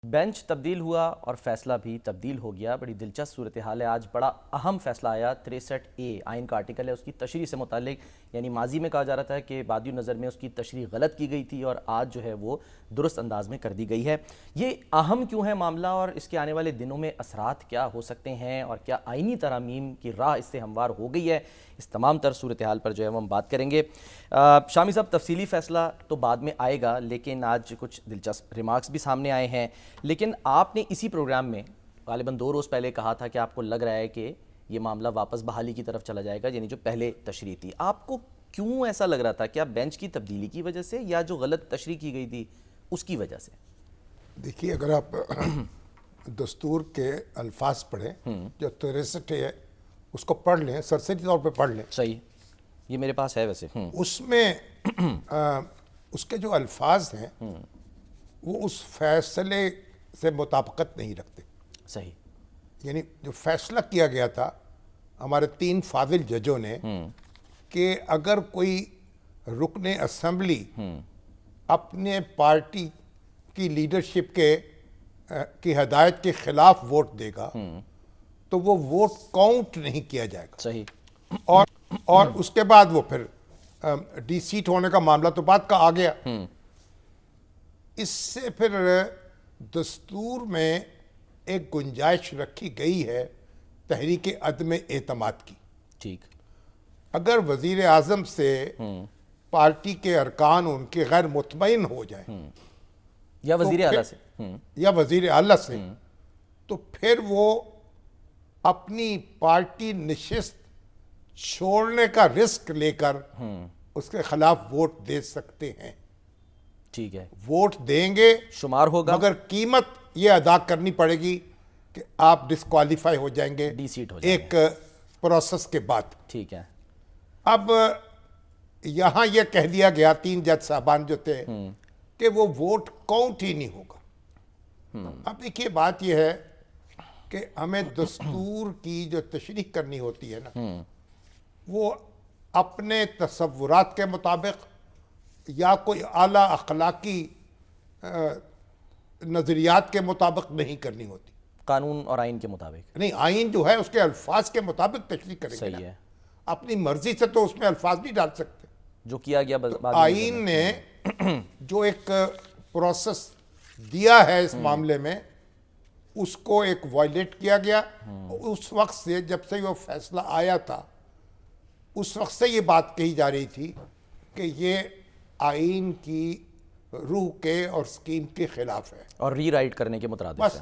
Bench تبدیل ہوا اور فیصلہ بھی تبدیل ہو گیا. بڑی دلچسپ صورتحال ہے. آج بڑا اہم فیصلہ آیا. 63A آئین کا آرٹیکل ہے, اس کی تشریح سے متعلق. یعنی ماضی میں کہا جا رہا تھا کہ بادی النظر میں اس کی تشریح غلط کی گئی تھی اور آج جو ہے وہ درست انداز میں کر دی گئی ہے. یہ اہم کیوں ہے معاملہ اور اس کے آنے والے دنوں میں اثرات کیا ہو سکتے ہیں اور کیا آئینی ترامیم کی راہ اس سے ہموار ہو گئی ہے؟ اس تمام تر صورتحال پر جو ہے وہ ہم بات کریں گے. شامی صاحب, تفصیلی فیصلہ تو بعد میں آئے گا, لیکن آج کچھ دلچسپ ریمارکس بھی سامنے آئے ہیں. لیکن آپ نے اسی پروگرام میں غالباً 2 روز پہلے کہا تھا کہ آپ کو لگ رہا ہے کہ یہ معاملہ واپس بحالی کی طرف چلا جائے گا, یعنی جو پہلے تشریح تھی. آپ کو کیوں ایسا لگ رہا تھا؟ کیا بینچ کی تبدیلی کی وجہ سے یا جو غلط تشریح کی گئی تھی اس کی وجہ سے؟ دیکھیے, اگر آپ دستور کے الفاظ پڑھیں, جو 63 ہے اس کو پڑھ لیں, سرسری طور پہ پڑھ لیں. صحیح, یہ میرے پاس ہے ویسے. اس میں اس کے جو الفاظ ہیں وہ اس فیصلے سے مطابقت نہیں رکھتے. صحیح. یعنی جو فیصلہ کیا گیا تھا ہمارے 3 فاضل ججوں نے کہ اگر کوئی رکن اسمبلی اپنے پارٹی کی لیڈرشپ کی ہدایت کے خلاف ووٹ دے گا تو وہ ووٹ کاؤنٹ نہیں کیا جائے گا. صحیح. اور اس کے بعد وہ پھر ڈی سیٹ ہونے کا معاملہ تو بعد کا آ گیا. اس سے پھر دستور میں ایک گنجائش رکھی گئی ہے تحریک عدم اعتماد کی. ٹھیک. اگر وزیر اعظم سے پارٹی کے ارکان ان کے غیر مطمئن ہو جائیں یا وزیر اعلیٰ سے یا وزیر اعلیٰ سے, تو پھر وہ اپنی پارٹی نشست چھوڑنے کا رسک لے کر اس کے خلاف ووٹ دے سکتے ہیں. ٹھیک ہے. ووٹ دیں گے, شمار ہوگا, مگر قیمت یہ ادا کرنی پڑے گی کہ آپ ڈسکوالیفائی ہو جائیں گے ڈی سیٹ ہو جائیں گے ایک پروسیس کے بعد. ٹھیک ہے. اب یہاں یہ کہہ دیا گیا 3 جج صاحبان جو تھے کہ وہ ووٹ کاؤنٹ ہی نہیں ہوگا. اب دیکھیے, بات یہ ہے کہ ہمیں دستور کی جو تشریح کرنی ہوتی ہے نا, وہ اپنے تصورات کے مطابق یا کوئی اعلیٰ اخلاقی نظریات کے مطابق نہیں کرنی ہوتی. قانون اور آئین کے مطابق. نہیں, آئین جو ہے اس کے الفاظ کے مطابق تشریح کریں گے. صحیح ہے. اپنی مرضی سے تو اس میں الفاز نہیں ڈال سکتے. جو کیا گیا آئین نے جو ایک پروسیس دیا ہے اس معاملے میں, اس کو ایک وائلیٹ کیا گیا. اس وقت سے, جب سے وہ فیصلہ آیا تھا, اس وقت سے یہ بات کہی جا رہی تھی کہ یہ آئین کی روح کے اور سکیم کے خلاف ہے اور ری رائٹ کرنے کے مترادف بس.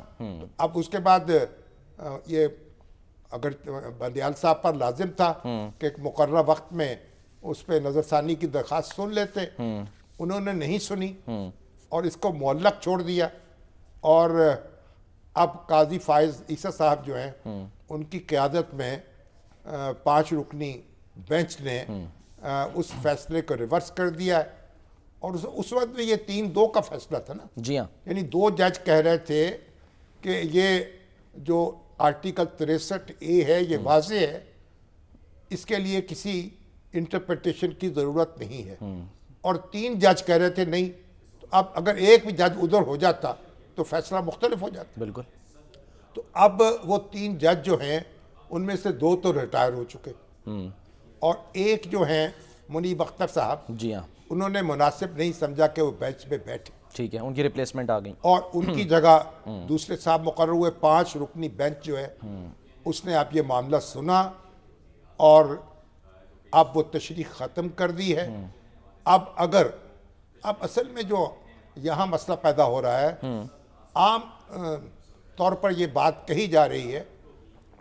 اب اس کے بعد یہ اگر بندیال صاحب پر لازم تھا کہ ایک مقررہ وقت میں اس پہ نظر ثانی کی درخواست سن لیتے, انہوں نے نہیں سنی اور اس کو معلق چھوڑ دیا. اور اب قاضی فائز عیسیٰ صاحب جو ہیں, ان کی قیادت میں 5 رکنی بینچ نے اس فیصلے کو ریورس کر دیا ہے. اور اس وقت میں یہ 3-2 کا فیصلہ تھا نا. جی ہاں. یعنی 2 جج کہہ رہے تھے کہ یہ جو آرٹیکل 63A ہے یہ واضح ہے, اس کے لیے کسی انٹرپریٹیشن کی ضرورت نہیں ہے. اور 3 جج کہہ رہے تھے نہیں. اب اگر ایک بھی جج ادھر ہو جاتا تو فیصلہ مختلف ہو جاتا. بالکل. تو اب وہ 3 جج جو ہیں ان میں سے 2 تو ریٹائر ہو چکے, اور ایک جو ہیں منیب اختر صاحب, جی ہاں, انہوں نے مناسب نہیں سمجھا کہ وہ بینچ پہ بیٹھے. ٹھیک ہے, ان کی ریپلیسمنٹ آ گئی اور ان کی جگہ دوسرے صاحب مقرر ہوئے. 5 رکنی بینچ جو ہے اس نے اب یہ معاملہ سنا اور اب وہ تشریح ختم کر دی ہے. اب اصل میں جو یہاں مسئلہ پیدا ہو رہا ہے, عام طور پر یہ بات کہی جا رہی ہے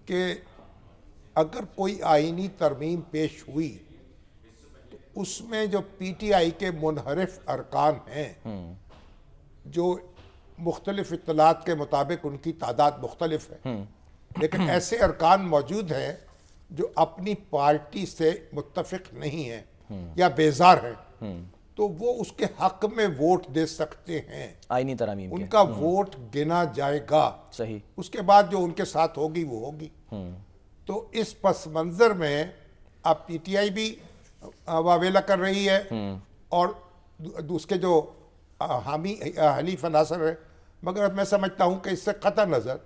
کہ اگر کوئی آئینی ترمیم پیش ہوئی تو اس میں جو پی ٹی آئی کے منحرف ارکان ہیں, جو مختلف اطلاعات کے مطابق ان کی تعداد مختلف ہے, لیکن ایسے ارکان موجود ہیں جو اپنی پارٹی سے متفق نہیں ہیں یا بیزار ہیں, تو وہ اس کے حق میں ووٹ دے سکتے ہیں. آئینی ترامیم ان کا ووٹ گنا جائے گا. صحیح. اس کے بعد جو ان کے ساتھ ہوگی وہ ہوگی. تو اس پس منظر میں اب پی ٹی آئی بھی واویلا کر رہی ہے, اور اس کے جو حامی حلیف ناصر مگر میں سمجھتا ہوں کہ اس سے قطع نظر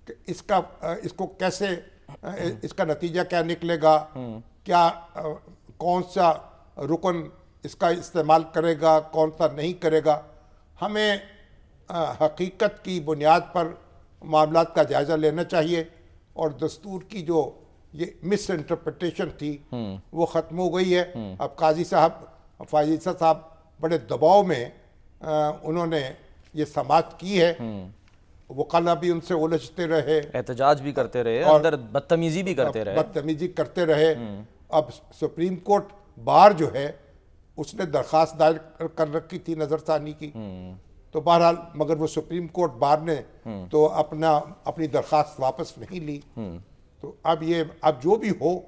کہ اس کو کیسے اس کا نتیجہ کیا نکلے گا، کیا کون سا رکن اس کا استعمال کرے گا، کون سا نہیں کرے گا، ہمیں حقیقت کی بنیاد پر معاملات کا جائزہ لینا چاہیے. اور دستور کی جو یہ مس انٹرپریٹیشن تھی وہ ختم ہو گئی ہے. اب قاضی صاحب فائز عیسیٰ صاحب بڑے دباؤ میں انہوں نے یہ سماعت کی ہے. وکلا بھی ان سے الجھتے رہے، احتجاج بھی کرتے رہے، اندر بدتمیزی بھی کرتے رہے. بدتمیزی کرتے رہے. اب سپریم کورٹ بار جو ہے اس نے درخواست دائر کر رکھی تھی نظر ثانی کی، تو بہرحال مگر وہ سپریم کورٹ بار نے تو اپنی درخواست واپس نہیں لی. تو اب جو بھی ہو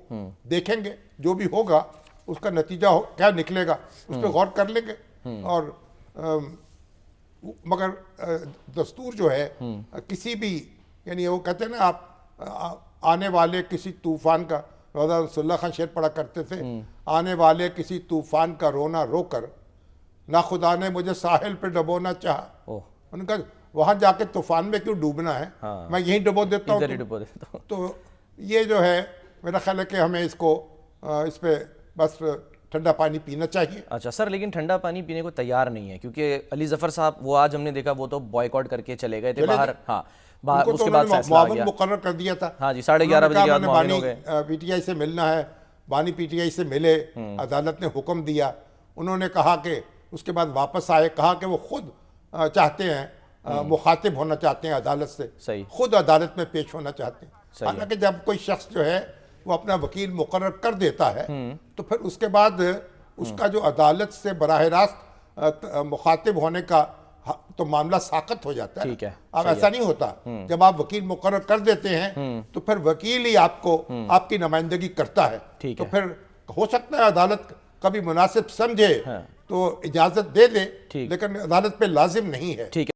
دیکھیں گے، جو بھی ہوگا اس کا نتیجہ کیا نکلے گا اس پہ غور کر لیں گے. اور مگر دستور جو ہے کسی بھی، یعنی وہ کہتے ہیں نا آپ آنے والے کسی طوفان کا، روزہ رسول اللہ خان شعر پڑھا کرتے تھے، آنے والے کسی طوفان کا رونا رو کر نہ خدا نے مجھے ساحل پہ ڈبونا چاہا. ان کا وہاں جا کے طوفان میں کیوں ڈوبنا ہے، میں یہیں ڈبو دیتا ہوں. تو یہ جو ہے میرا خیال ہے کہ ہمیں اس پہ بس ٹھنڈا پانی پینا چاہیے. اچھا سر، لیکن ٹھنڈا پانی پینے کو تیار نہیں ہے، کیونکہ علی ظفر صاحب وہ آج ہم نے دیکھا وہ تو بوائیکاٹ کر کے چلے گئے تھے باہر. ہاں اس کے بعد فیصلہ آ گیا. مقرر کر دیا تھا. ہاں جی، 11:30 بجے کے بعد معاون ہو گئے. پی ٹی آئی سے ملنا ہے، بانی پی ٹی آئی سے ملے، عدالت نے حکم دیا. انہوں نے کہا کہ اس کے بعد واپس آئے، کہا کہ وہ خود چاہتے ہیں، مخاطب ہونا چاہتے ہیں عدالت سے، صحیح، خود عدالت میں پیش ہونا چاہتے ہیں. حالانکہ جب کوئی شخص جو ہے وہ اپنا وکیل مقرر کر دیتا ہے تو پھر اس کے بعد اس کا جو عدالت سے براہ راست مخاطب ہونے کا تو معاملہ ساقط ہو جاتا ہے. اب ایسا نہیں ہوتا. جب آپ وکیل مقرر کر دیتے ہیں تو پھر وکیل ہی آپ کی نمائندگی کرتا ہے. تو پھر ہو سکتا ہے عدالت کبھی مناسب سمجھے تو اجازت دے دے، لیکن عدالت پہ لازم نہیں ہے.